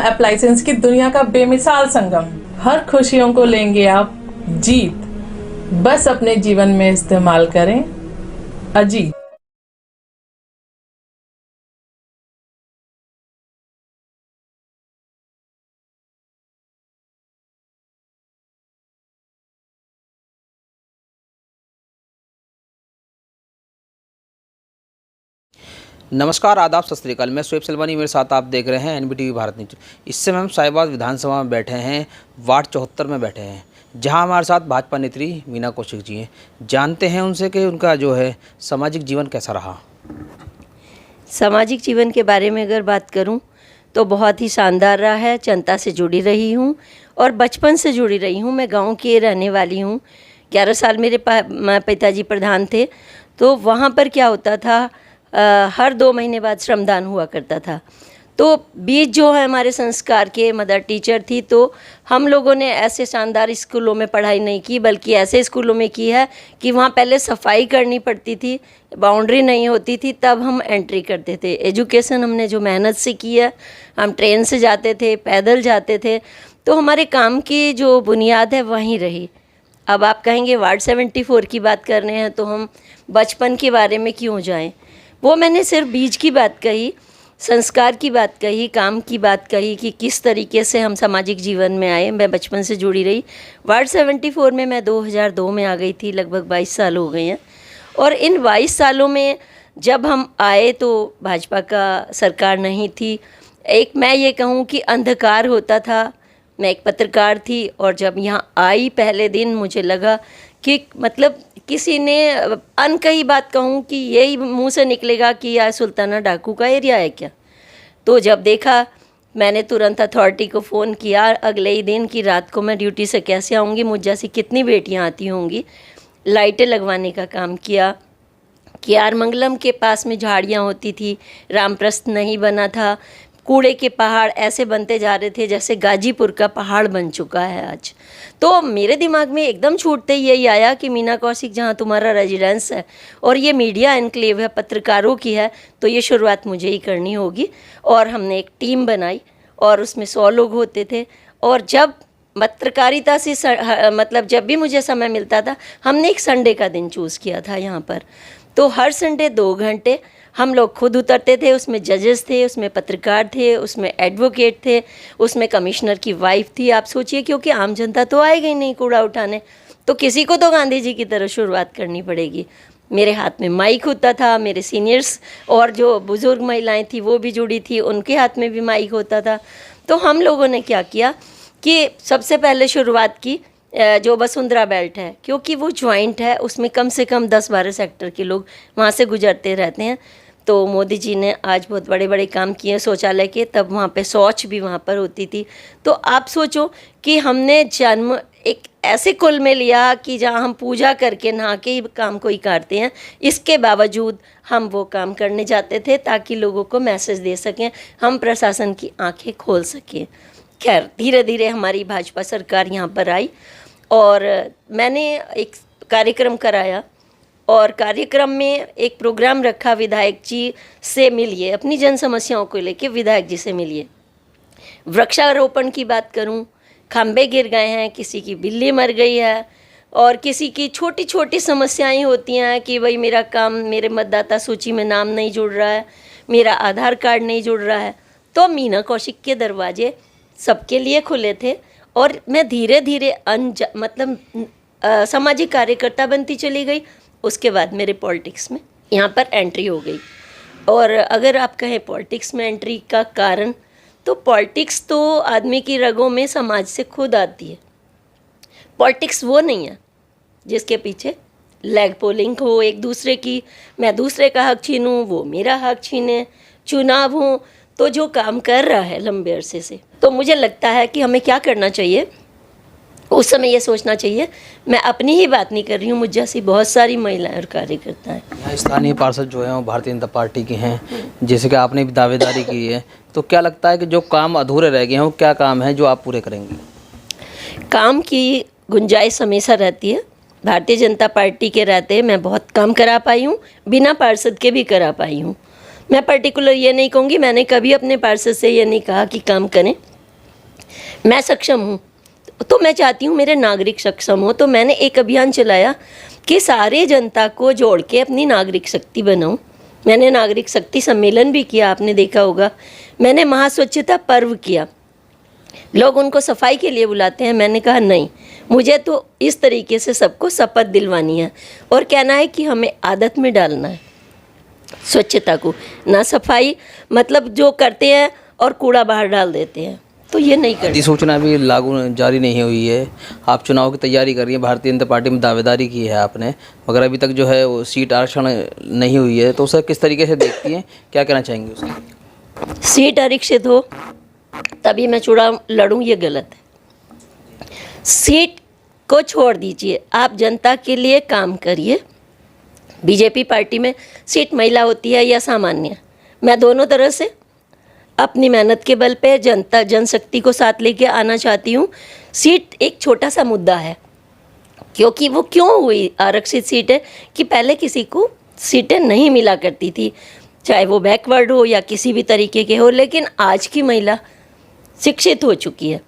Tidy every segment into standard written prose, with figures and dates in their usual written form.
Appliances की दुनिया का बेमिसाल संगम। हर खुशियों को लेंगे आप जीत, बस अपने जीवन में इस्तेमाल करें अजीत। नमस्कार, आदाब, सत श्री अकाल। मैं शोएब सलमानी, मेरे साथ आप देख रहे हैं एनबीटीवी भारत न्यूज। इस समय हम साहिबाद विधानसभा में बैठे हैं, वार्ड 74 में बैठे हैं, जहां हमारे साथ भाजपा नेत्री मीना कौशिक जी हैं। जानते हैं उनसे कि उनका जो है सामाजिक जीवन कैसा रहा। सामाजिक जीवन के बारे में अगर बात करूं तो बहुत ही शानदार रहा है। जनता से जुड़ी रही हूं और बचपन से जुड़ी रही हूं। मैं गांव की रहने वाली हूं। 11 साल मेरे पिताजी प्रधान थे, तो वहां पर क्या होता था, हर 2 महीने बाद श्रमदान हुआ करता था। तो बीच जो है हमारे संस्कार के मदर टीचर थी, तो हम लोगों ने ऐसे शानदार स्कूलों में पढ़ाई नहीं की, बल्कि ऐसे स्कूलों में की है कि वहाँ पहले सफाई करनी पड़ती थी, बाउंड्री नहीं होती थी, तब हम एंट्री करते थे। एजुकेशन हमने जो मेहनत से की है, हम ट्रेन से जाते थे, पैदल जाते थे, तो हमारे काम की जो बुनियाद है वहीं रही। अब आप कहेंगे वार्ड 74 की बात कर रहे हैं तो हम बचपन के बारे में क्यों जाएं। वो मैंने सिर्फ बीज की बात कही, संस्कार की बात कही, काम की बात कही कि किस तरीके से हम सामाजिक जीवन में आए। मैं बचपन से जुड़ी रही। वार्ड 74 में मैं 2002 में आ गई थी, लगभग 22 साल हो गए हैं। और इन 22 सालों में जब हम आए तो भाजपा का सरकार नहीं थी। एक मैं ये कहूँ कि अंधकार होता था। मैं एक पत्रकार थी और जब यहाँ आई पहले दिन मुझे लगा कि मतलब किसी ने अनकही बात कहूँ कि यही मुंह से निकलेगा कि यार सुल्ताना डाकू का एरिया है क्या। तो जब देखा, मैंने तुरंत अथॉरिटी को फ़ोन किया अगले ही दिन कि रात को मैं ड्यूटी से कैसे आऊँगी, मुझ जैसी कितनी बेटियाँ आती होंगी। लाइटें लगवाने का काम किया। KR मंगलम के पास में झाड़ियाँ होती थी, रामप्रस्थ नहीं बना था, कूड़े के पहाड़ ऐसे बनते जा रहे थे जैसे गाजीपुर का पहाड़ बन चुका है आज। तो मेरे दिमाग में एकदम छूटते यही आया कि मीना कौशिक, जहाँ तुम्हारा रेजिडेंस है और ये मीडिया एनक्लेव है, पत्रकारों की है, तो ये शुरुआत मुझे ही करनी होगी। और हमने एक टीम बनाई और उसमें 100 लोग होते थे। और जब पत्रकारिता से मतलब जब भी मुझे समय मिलता था, हमने एक संडे का दिन चूज़ किया था यहाँ पर। तो हर संडे 2 घंटे हम लोग खुद उतरते थे। उसमें जजेस थे, उसमें पत्रकार थे, उसमें एडवोकेट थे, उसमें कमिश्नर की वाइफ थी। आप सोचिए, क्योंकि आम जनता तो आएगी ही नहीं कूड़ा उठाने, तो किसी को तो गांधी जी की तरह शुरुआत करनी पड़ेगी। मेरे हाथ में माइक होता था, मेरे सीनियर्स और जो बुज़ुर्ग महिलाएं थी वो भी जुड़ी थी, उनके हाथ में भी माइक होता था। तो हम लोगों ने क्या किया कि सबसे पहले शुरुआत की जो वसुंधरा बेल्ट है, क्योंकि वो जॉइंट है, उसमें कम से कम 10-12 सेक्टर के लोग वहाँ से गुजरते रहते हैं। तो मोदी जी ने आज बहुत बड़े बड़े काम किए शौचालय के, तब वहाँ पे शौच भी वहाँ पर होती थी। तो आप सोचो कि हमने जन्म एक ऐसे कुल में लिया कि जहाँ हम पूजा करके नहा के ही काम को ही करते हैं, इसके बावजूद हम वो काम करने जाते थे ताकि लोगों को मैसेज दे सकें, हम प्रशासन की आंखें खोल सकें। खैर, धीरे धीरे हमारी भाजपा सरकार यहाँ पर आई और मैंने एक कार्यक्रम कराया और कार्यक्रम में एक प्रोग्राम रखा, विधायक जी से मिलिए, अपनी जन समस्याओं को लेके विधायक जी से मिलिए। वृक्षारोपण की बात करूं, खंबे गिर गए हैं, किसी की बिल्ली मर गई है और किसी की छोटी छोटी समस्याएं होती हैं कि भाई मेरा काम, मेरे मतदाता सूची में नाम नहीं जुड़ रहा है, मेरा आधार कार्ड नहीं जुड़ रहा है। तो मीना कौशिक के दरवाजे सबके लिए खुले थे और मैं धीरे धीरे सामाजिक कार्यकर्ता बनती चली गई। उसके बाद मेरे पॉलिटिक्स में यहाँ पर एंट्री हो गई। और अगर आप कहें पॉलिटिक्स में एंट्री का कारण, तो पॉलिटिक्स तो आदमी की रगों में समाज से खुद आती है। पॉलिटिक्स वो नहीं है जिसके पीछे लेग पोलिंग हो एक दूसरे की, मैं दूसरे का हक छीनूँ, वो मेरा हक छीने, चुनाव हो। तो जो काम कर रहा है लंबे अरसे से, तो मुझे लगता है कि हमें क्या करना चाहिए, उस समय ये सोचना चाहिए। मैं अपनी ही बात नहीं कर रही हूँ, मुझ जैसी बहुत सारी महिलाएं और कार्यकर्ता हैं। यहाँ स्थानीय पार्षद जो हैं वो भारतीय जनता पार्टी के हैं, जैसे कि आपने भी दावेदारी की है, तो क्या लगता है कि जो काम अधूरे रह गए हैं वो क्या काम है जो आप पूरे करेंगे? काम की गुंजाइश हमेशा रहती है। भारतीय जनता पार्टी के रहते मैं बहुत कम करा पाई हूँ, बिना पार्षद के भी करा पाई हूँ। मैं पर्टिकुलर ये नहीं कहूँगी, मैंने कभी अपने पार्षद से ये नहीं कहा कि काम करें, मैं सक्षम हूँ तो मैं चाहती हूँ मेरे नागरिक सक्षम हो। तो मैंने एक अभियान चलाया कि सारे जनता को जोड़ के अपनी नागरिक शक्ति बनाऊँ। मैंने नागरिक शक्ति सम्मेलन भी किया, आपने देखा होगा। मैंने महास्वच्छता पर्व किया। लोग उनको सफाई के लिए बुलाते हैं, मैंने कहा नहीं, मुझे तो इस तरीके से सबको शपथ दिलवानी है और कहना है कि हमें आदत में डालना है स्वच्छता को, ना सफाई मतलब जो करते हैं और कूड़ा बाहर डाल देते हैं, तो ये नहीं करना। अधिसूचना भी लागू जारी नहीं हुई है, आप चुनाव की तैयारी कर रही है, भारतीय जनता पार्टी में दावेदारी की है आपने, मगर अभी तक जो है वो सीट आरक्षण नहीं हुई है, तो उसे किस तरीके से देखती हैं, क्या कहना चाहेंगे उसके? सीट आरक्षित हो तभी मैं चुनाव लड़ूं, ये गलत है। सीट को छोड़ दीजिए, आप जनता के लिए काम करिए। बीजेपी पार्टी में सीट महिला होती है या सामान्य, मैं दोनों तरह से अपनी मेहनत के बल पे जनता जनशक्ति को साथ लेके आना चाहती हूँ। सीट एक छोटा सा मुद्दा है, क्योंकि वो क्यों हुई आरक्षित सीट है कि पहले किसी को सीटें नहीं मिला करती थी, चाहे वो बैकवर्ड हो या किसी भी तरीके के हो, लेकिन आज की महिला शिक्षित हो चुकी है।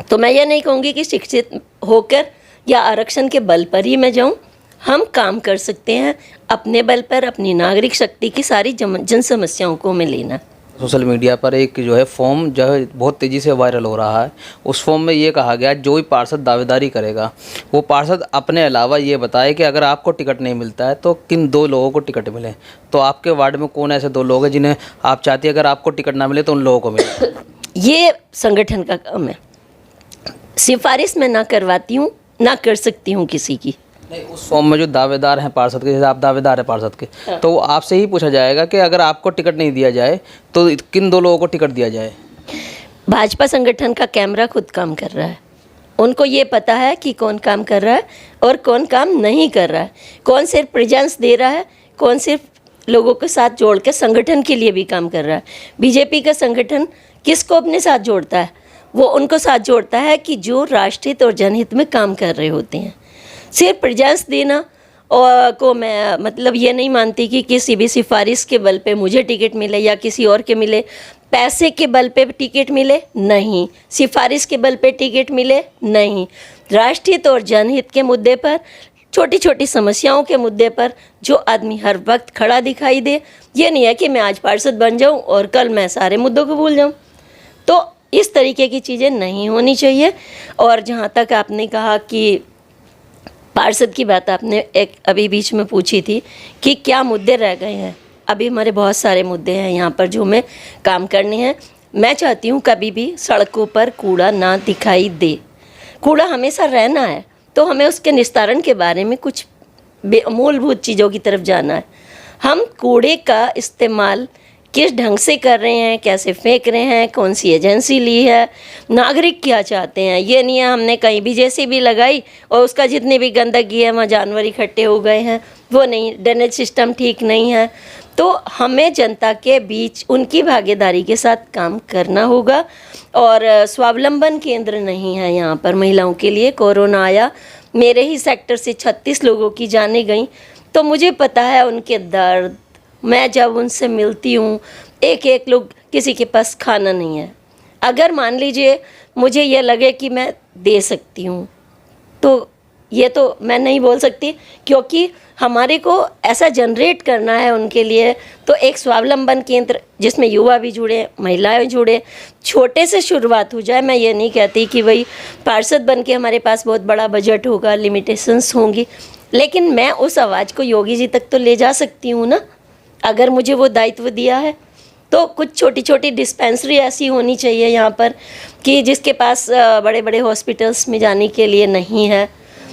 तो मैं ये नहीं कहूँगी कि शिक्षित होकर या आरक्षण के बल पर ही मैं जाऊँ। हम काम कर सकते हैं अपने बल पर, अपनी नागरिक शक्ति की सारी जन समस्याओं को हमें लेना। सोशल मीडिया पर एक जो है फॉर्म जो है बहुत तेज़ी से वायरल हो रहा है, उस फॉर्म में ये कहा गया जो भी पार्षद दावेदारी करेगा वो पार्षद अपने अलावा ये बताए कि अगर आपको टिकट नहीं मिलता है तो किन 2 लोगों को टिकट मिले। तो आपके वार्ड में कौन ऐसे 2 लोग हैं जिन्हें आप चाहती है अगर आपको टिकट ना मिले तो उन लोगों को मिले? ये संगठन का काम है, सिफारिश मैं ना करवाती हूँ, ना कर सकती हूँ किसी की। नहीं, उस फॉर्म में जो दावेदार हैं पार्षद के, जैसे आप दावेदार हैं पार्षद के, तो वो आपसे ही पूछा जाएगा कि अगर आपको टिकट नहीं दिया जाए तो किन 2 लोगों को टिकट दिया जाए। भाजपा संगठन का कैमरा खुद काम कर रहा है, उनको ये पता है कि कौन काम कर रहा है और कौन काम नहीं कर रहा है, कौन सिर्फ प्रेजेंस दे रहा है, कौन सिर्फ लोगों के साथ जोड़ के संगठन के लिए भी काम कर रहा है। बीजेपी का संगठन किसको अपने साथ जोड़ता है? वो उनको साथ जोड़ता है कि जो राष्ट्रहित और जनहित में काम कर रहे होते हैं। सिर्फ प्रेजेंस देना और को मैं मतलब ये नहीं मानती कि किसी भी सिफारिश के बल पे मुझे टिकट मिले या किसी और के मिले, पैसे के बल पे टिकट मिले नहीं, सिफारिश के बल पे टिकट मिले नहीं। राष्ट्रहित और जनहित के मुद्दे पर, छोटी छोटी समस्याओं के मुद्दे पर जो आदमी हर वक्त खड़ा दिखाई दे, ये नहीं है कि मैं आज पार्षद बन जाऊं और कल मैं सारे मुद्दों को भूल जाऊं। तो इस तरीके की चीज़ें नहीं होनी चाहिए। और जहाँ तक आपने कहा कि पार्षद की बात आपने एक अभी बीच में पूछी थी कि क्या मुद्दे रह गए हैं, अभी हमारे बहुत सारे मुद्दे हैं यहाँ पर जो हमें काम करने हैं। मैं चाहती हूँ कभी भी सड़कों पर कूड़ा ना दिखाई दे, कूड़ा हमेशा रहना है, तो हमें उसके निस्तारण के बारे में कुछ मूलभूत चीज़ों की तरफ जाना है। हम कूड़े का इस्तेमाल किस ढंग से कर रहे हैं, कैसे फेंक रहे हैं, कौन सी एजेंसी ली है, नागरिक क्या चाहते हैं, ये नहीं है हमने कहीं भी जैसी भी लगाई और उसका जितनी भी गंदगी है वहाँ जानवर इकट्ठे हो गए हैं, वो नहीं, ड्रेनेज सिस्टम ठीक नहीं है। तो हमें जनता के बीच उनकी भागीदारी के साथ काम करना होगा। और स्वावलंबन केंद्र नहीं है यहाँ पर महिलाओं के लिए। कोरोना आया, मेरे ही सेक्टर से 36 लोगों की जाने गई, तो मुझे पता है उनके दर्द। मैं जब उनसे मिलती हूँ, एक लोग किसी के पास खाना नहीं है, अगर मान लीजिए मुझे ये लगे कि मैं दे सकती हूँ, तो ये तो मैं नहीं बोल सकती, क्योंकि हमारे को ऐसा जनरेट करना है उनके लिए। तो एक स्वावलंबन केंद्र जिसमें युवा भी जुड़े, महिलाएं जुड़े, छोटे से शुरुआत हो जाए। मैं ये नहीं कहती कि वही पार्षद बन के हमारे पास बहुत बड़ा बजट होगा, लिमिटेशंस होंगी, लेकिन मैं उस आवाज़ को योगी जी तक तो ले जा सकती हूँ ना, अगर मुझे वो दायित्व दिया है। तो कुछ छोटी छोटी डिस्पेंसरी ऐसी होनी चाहिए यहाँ पर कि जिसके पास बड़े बड़े हॉस्पिटल्स में जाने के लिए नहीं है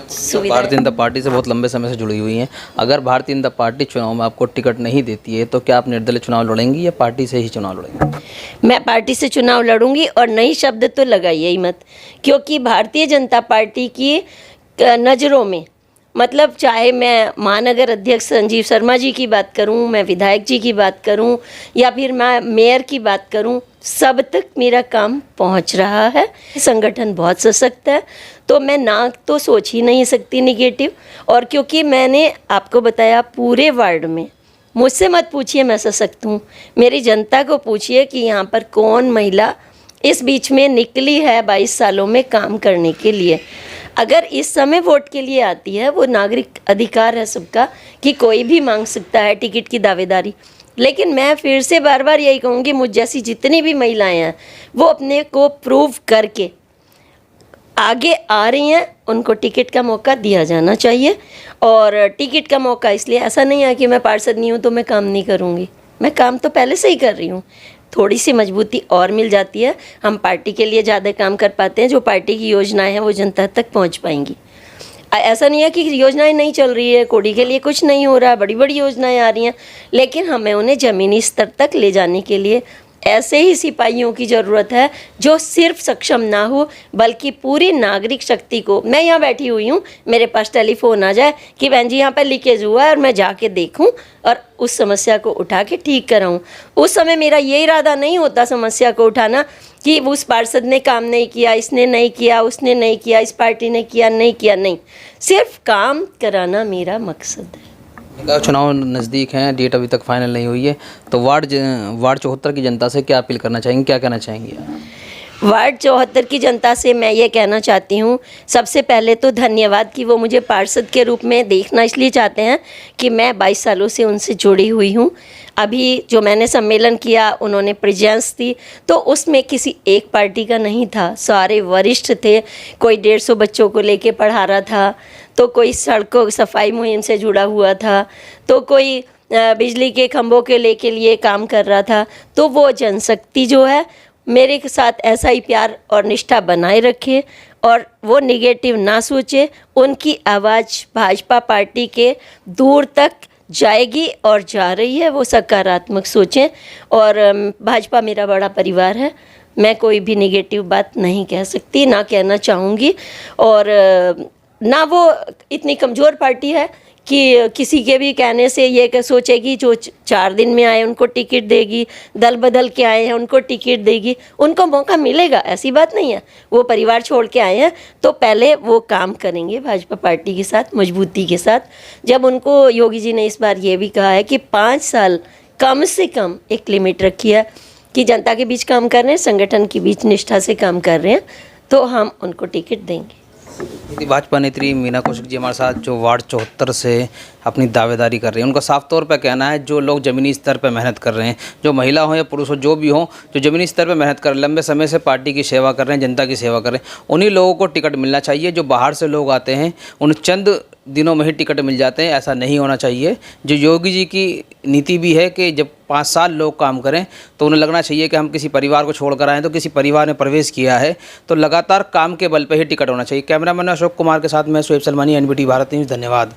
सुविधा। भारतीय जनता पार्टी से बहुत लंबे समय से जुड़ी हुई हैं, अगर भारतीय जनता पार्टी चुनाव में आपको टिकट नहीं देती है तो क्या आप निर्दलीय चुनाव लड़ेंगी या पार्टी से ही चुनाव लड़ेंगी? मैं पार्टी से चुनाव लड़ूंगी, और नई शब्द तो लगाइए ही मत, क्योंकि भारतीय जनता पार्टी की नज़रों में, मतलब चाहे मैं महानगर अध्यक्ष संजीव शर्मा जी की बात करूं, मैं विधायक जी की बात करूं, या फिर मैं मेयर की बात करूं, सब तक मेरा काम पहुंच रहा है। संगठन बहुत सशक्त है, तो मैं ना तो सोच ही नहीं सकती निगेटिव। और क्योंकि मैंने आपको बताया पूरे वार्ड में, मुझसे मत पूछिए मैं सशक्त हूँ, मेरी जनता को पूछिए कि यहाँ पर कौन महिला इस बीच में निकली है 22 सालों में काम करने के लिए। अगर इस समय वोट के लिए आती है, वो नागरिक अधिकार है सबका कि कोई भी मांग सकता है टिकट की दावेदारी। लेकिन मैं फिर से बार बार यही कहूँगी, मुझ जैसी जितनी भी महिलाएं हैं वो अपने को प्रूव करके आगे आ रही हैं, उनको टिकट का मौका दिया जाना चाहिए। और टिकट का मौका इसलिए ऐसा नहीं है कि मैं पार्षद नहीं हूँ तो मैं काम नहीं करूँगी, मैं काम तो पहले से ही कर रही हूँ। थोड़ी सी मजबूती और मिल जाती है, हम पार्टी के लिए ज़्यादा काम कर पाते हैं, जो पार्टी की योजनाएं हैं वो जनता तक पहुँच पाएंगी। ऐसा नहीं है कि योजनाएं नहीं चल रही है, कोड़ी के लिए कुछ नहीं हो रहा है, बड़ी बड़ी योजनाएं आ रही हैं, लेकिन हमें उन्हें ज़मीनी स्तर तक ले जाने के लिए ऐसे ही सिपाहियों की ज़रूरत है जो सिर्फ सक्षम ना हो बल्कि पूरी नागरिक शक्ति को। मैं यहाँ बैठी हुई हूँ, मेरे पास टेलीफोन आ जाए कि बहन जी यहाँ पर लीकेज हुआ है और मैं जाके देखूँ और उस समस्या को उठा के ठीक कराऊँ। उस समय मेरा ये इरादा नहीं होता समस्या को उठाना कि उस पार्षद ने काम नहीं किया, इसने नहीं किया, उसने नहीं किया, इस पार्टी ने किया, नहीं, सिर्फ काम कराना मेरा मकसद है। चुनाव नज़दीक हैं, डेट अभी तक फाइनल नहीं हुई है, तो वार्ड 74 की जनता से क्या अपील करना चाहेंगे, क्या कहना चाहेंगे? वार्ड 74 की जनता से मैं ये कहना चाहती हूँ, सबसे पहले तो धन्यवाद कि वो मुझे पार्षद के रूप में देखना इसलिए चाहते हैं कि मैं 22 सालों से उनसे जुड़ी हुई हूँ। अभी जो मैंने सम्मेलन किया, उन्होंने प्रेजेंस दी, तो उसमें किसी एक पार्टी का नहीं था, सारे वरिष्ठ थे। कोई 150 बच्चों को लेके पढ़ा रहा था, तो कोई सड़कों सफाई मुहिम से जुड़ा हुआ था, तो कोई बिजली के खंभों के लिए काम कर रहा था। तो वो जनशक्ति जो है मेरे साथ ऐसा ही प्यार और निष्ठा बनाए रखे और वो निगेटिव ना सोचे। उनकी आवाज़ भाजपा पार्टी के दूर तक जाएगी और जा रही है, वो सकारात्मक सोचें। और भाजपा मेरा बड़ा परिवार है, मैं कोई भी निगेटिव बात नहीं कह सकती, ना कहना चाहूँगी। और ना वो इतनी कमज़ोर पार्टी है कि किसी के भी कहने से ये सोचेगी जो 4 दिन में आए उनको टिकट देगी, दल बदल के आए हैं उनको टिकट देगी। उनको मौका मिलेगा, ऐसी बात नहीं है। वो परिवार छोड़ के आए हैं तो पहले वो काम करेंगे भाजपा पार्टी के साथ मजबूती के साथ। जब उनको योगी जी ने इस बार ये भी कहा है कि 5 साल कम से कम एक लिमिट रखी है कि जनता के बीच काम कर रहे हैं, संगठन के बीच निष्ठा से काम कर रहे हैं, तो हम उनको टिकट देंगे। भाजपा नेत्री मीना कौशिक जी हमारे साथ, जो वार्ड 74 से अपनी दावेदारी कर रही हैं। उनका साफ तौर पर कहना है, जो लोग ज़मीनी स्तर पर मेहनत कर रहे हैं, जो महिला हो या पुरुष हो, जो भी हो, जो ज़मीनी स्तर पर मेहनत कर लंबे समय से पार्टी की सेवा कर रहे हैं, जनता की सेवा कर रहे हैं, उन्हीं लोगों को टिकट मिलना चाहिए। जो बाहर से लोग आते हैं उन चंद दिनों में ही टिकट मिल जाते हैं, ऐसा नहीं होना चाहिए। जो योगी जी की नीति भी है कि जब 5 साल लोग काम करें तो उन्हें लगना चाहिए कि हम किसी परिवार को छोड़कर आएँ, तो किसी परिवार ने प्रवेश किया है तो लगातार काम के बल पर ही टिकट होना चाहिए। कैमरामैन अशोक कुमार के साथ मैं शोएब सलमानी, NBT भारत न्यूज़। धन्यवाद।